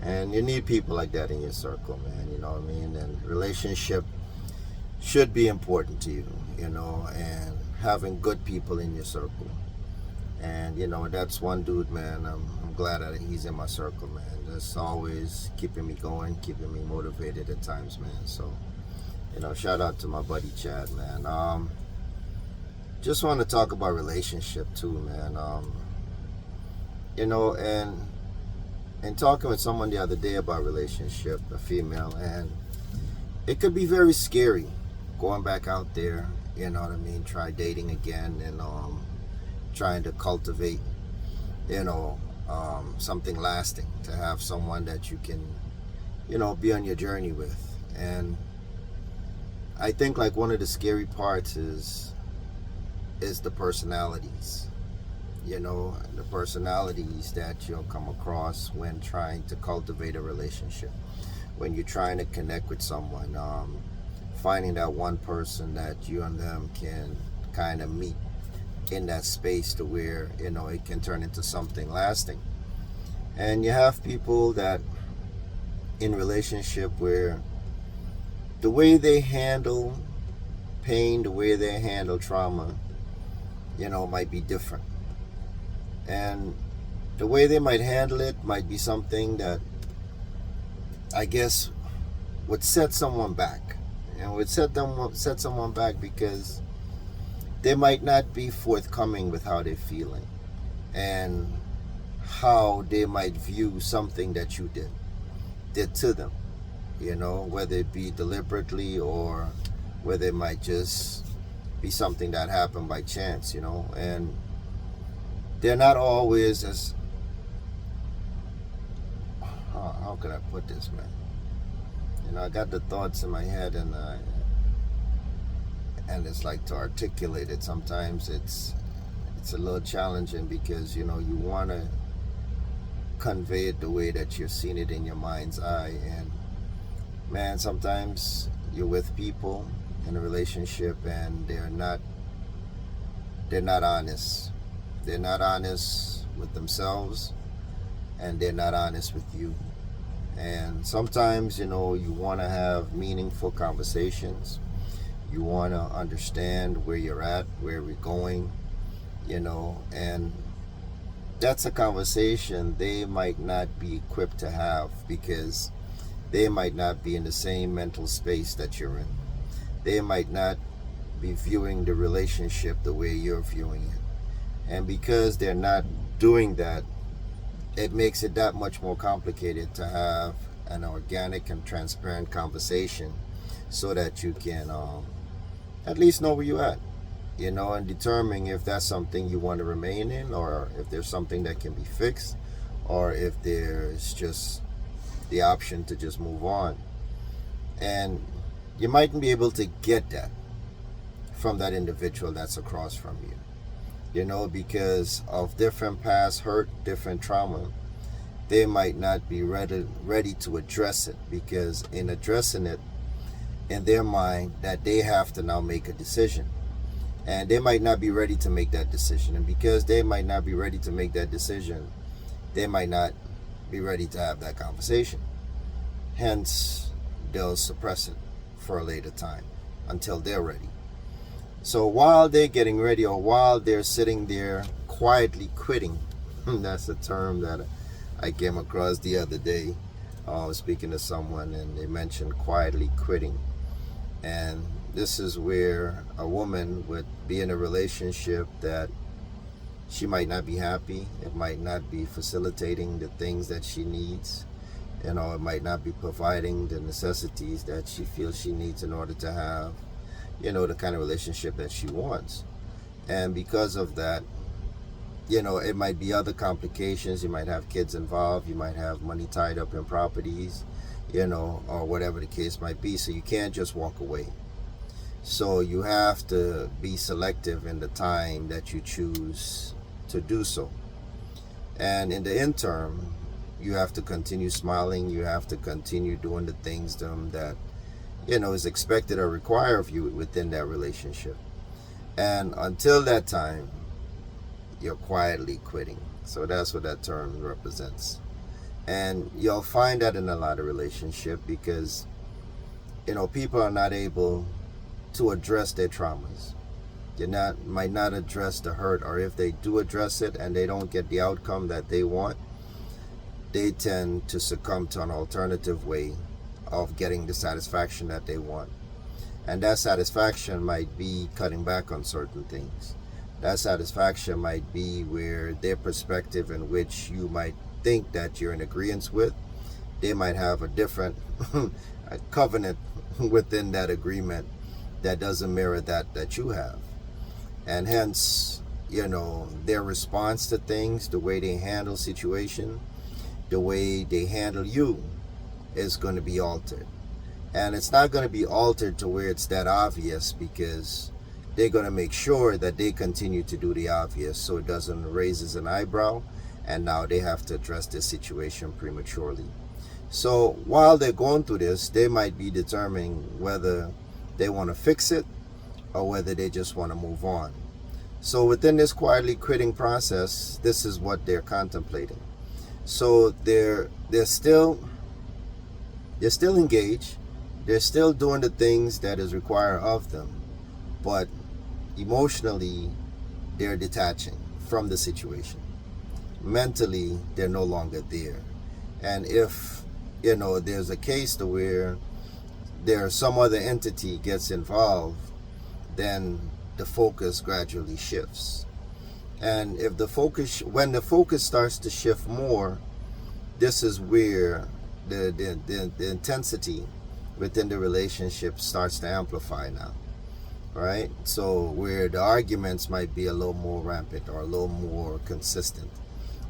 And you need people like that in your circle, man. You know what I mean? And relationship should be important to you, and having good people in your circle. And that's one dude, man. I'm glad that he's in my circle, man. That's always keeping me going, keeping me motivated at times, man. So, shout out to my buddy Chad, man. Just want to talk about relationship too, man. And talking with someone the other day about relationship, a female, and it could be very scary going back out there. You know what I mean? Try dating again and trying to cultivate, something lasting, to have someone that you can, be on your journey with. And I think like one of the scary parts is the personalities, the personalities that you'll come across when trying to cultivate a relationship, when you're trying to connect with someone, finding that one person that you and them can kind of meet in that space to where it can turn into something lasting. And you have people that in relationship where the way they handle pain, the way they handle trauma, might be different. And the way they might handle it might be something that I guess would set someone back, and would set someone back because they might not be forthcoming with how they're feeling and how they might view something that you did to them, whether it be deliberately or whether it might just be something that happened by chance, and they're not always as, how can I put this, man? I got the thoughts in my head, and it's like to articulate it. Sometimes it's a little challenging because you want to convey it the way that you're seeing it in your mind's eye. And man, sometimes you're with people in a relationship and they're not honest. They're not honest with themselves, and they're not honest with you. And sometimes, you want to have meaningful conversations. You want to understand where you're at, where we're going, and that's a conversation they might not be equipped to have because they might not be in the same mental space that you're in. They might not be viewing the relationship the way you're viewing it. And because they're not doing that, it makes it that much more complicated to have an organic and transparent conversation so that you can at least know where you're at, and determine if that's something you want to remain in, or if there's something that can be fixed, or if there's just the option to just move on. And you mightn't be able to get that from that individual that's across from you, because of different past hurt, different trauma. They might not be ready to address it, because in addressing it, in their mind, that they have to now make a decision. And they might not be ready to make that decision. And because they might not be ready to make that decision, they might not be ready to have that conversation. Hence, they'll suppress it for a later time until they're ready. So while they're getting ready, or while they're sitting there quietly quitting, that's a term that I came across the other day. I was speaking to someone and they mentioned quietly quitting. And this is where a woman would be in a relationship that she might not be happy. It might not be facilitating the things that she needs. It might not be providing the necessities that she feels she needs in order to have, the kind of relationship that she wants. And because of that, it might be other complications. You might have kids involved. You might have money tied up in properties, or whatever the case might be. So you can't just walk away. So you have to be selective in the time that you choose to do so. And in the interim, you have to continue smiling. You have to continue doing the things that, is expected or required of you within that relationship. And until that time, you're quietly quitting. So that's what that term represents. And you'll find that in a lot of relationships because, people are not able to address their traumas. They might not address the hurt, or if they do address it and they don't get the outcome that they want, they tend to succumb to an alternative way of getting the satisfaction that they want. And that satisfaction might be cutting back on certain things. That satisfaction might be where their perspective, in which you might think that you're in agreement with, they might have a different a covenant within that agreement that doesn't mirror that you have. And hence, their response to things, the way they handle situation, the way they handle you is going to be altered. And it's not going to be altered to where it's that obvious, because they're going to make sure that they continue to do the obvious so it doesn't raise an eyebrow, and now they have to address this situation prematurely. So while they're going through this, they might be determining whether they want to fix it or whether they just want to move on. So within this quietly quitting process, this is what they're contemplating. So they're still engaged. They're still doing the things that is required of them, but emotionally they're detaching from the situation. Mentally, they're no longer there. And if there's a case to where there's some other entity gets involved, then the focus gradually shifts. And when the focus starts to shift more, this is where the intensity within the relationship starts to amplify now. Right? So where the arguments might be a little more rampant or a little more consistent.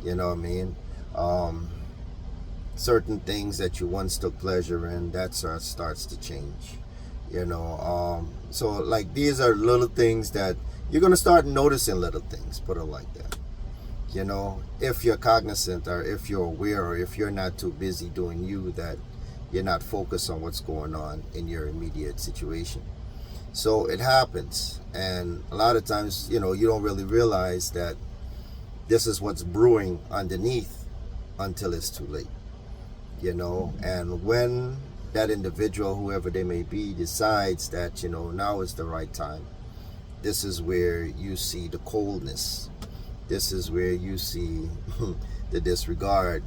You know what I mean? Certain things that you once took pleasure in, that starts to change. So like these are little things that you're going to start noticing, little things, put it like that. If you're cognizant, or if you're aware, or if you're not too busy doing you, that you're not focused on what's going on in your immediate situation. So it happens, and a lot of times, you don't really realize that this is what's brewing underneath until it's too late. And when that individual, whoever they may be, decides that, now is the right time, this is where you see the coldness. This is where you see the disregard,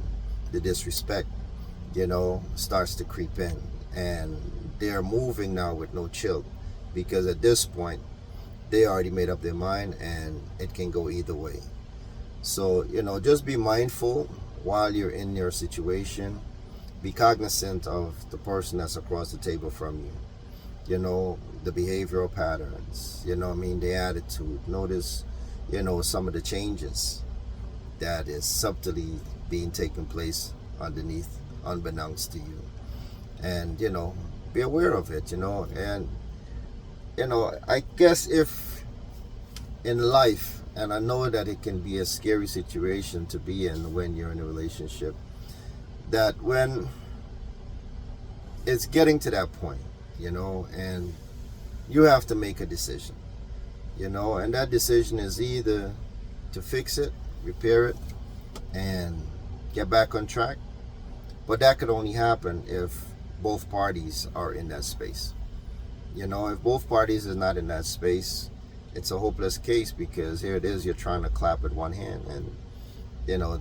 the disrespect, starts to creep in. And they're moving now with no chill, because at this point, they already made up their mind, and it can go either way. So, just be mindful while you're in your situation. Be cognizant of the person that's across the table from you. The behavioral patterns, the attitude. Notice, some of the changes that is subtly being taken place underneath, unbeknownst to you. And, be aware of it, and, I guess if in life, and I know that it can be a scary situation to be in when you're in a relationship, that when it's getting to that point, and you have to make a decision, and that decision is either to fix it, repair it, and get back on track. But that could only happen if both parties are in that space. If both parties is not in that space, it's a hopeless case, because here it is, you're trying to clap with one hand, and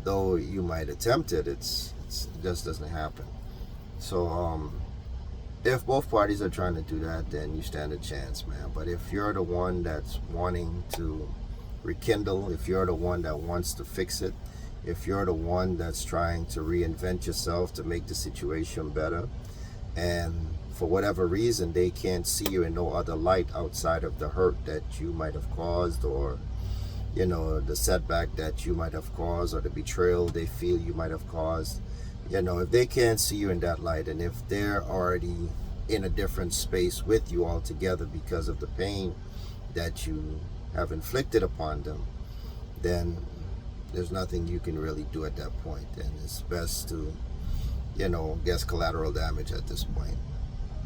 though you might attempt it, it just doesn't happen. So if both parties are trying to do that, then you stand a chance, man. But if you're the one that's wanting to rekindle, if you're the one that wants to fix it, if you're the one that's trying to reinvent yourself to make the situation better, and for whatever reason they can't see you in no other light outside of the hurt that you might have caused, or the setback that you might have caused, or the betrayal they feel you might have caused, if they can't see you in that light, and if they're already in a different space with you altogether because of the pain that you have inflicted upon them, then there's nothing you can really do at that point. And it's best to, guess collateral damage at this point.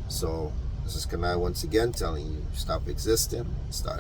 So this is Kanai once again telling you, stop existing, start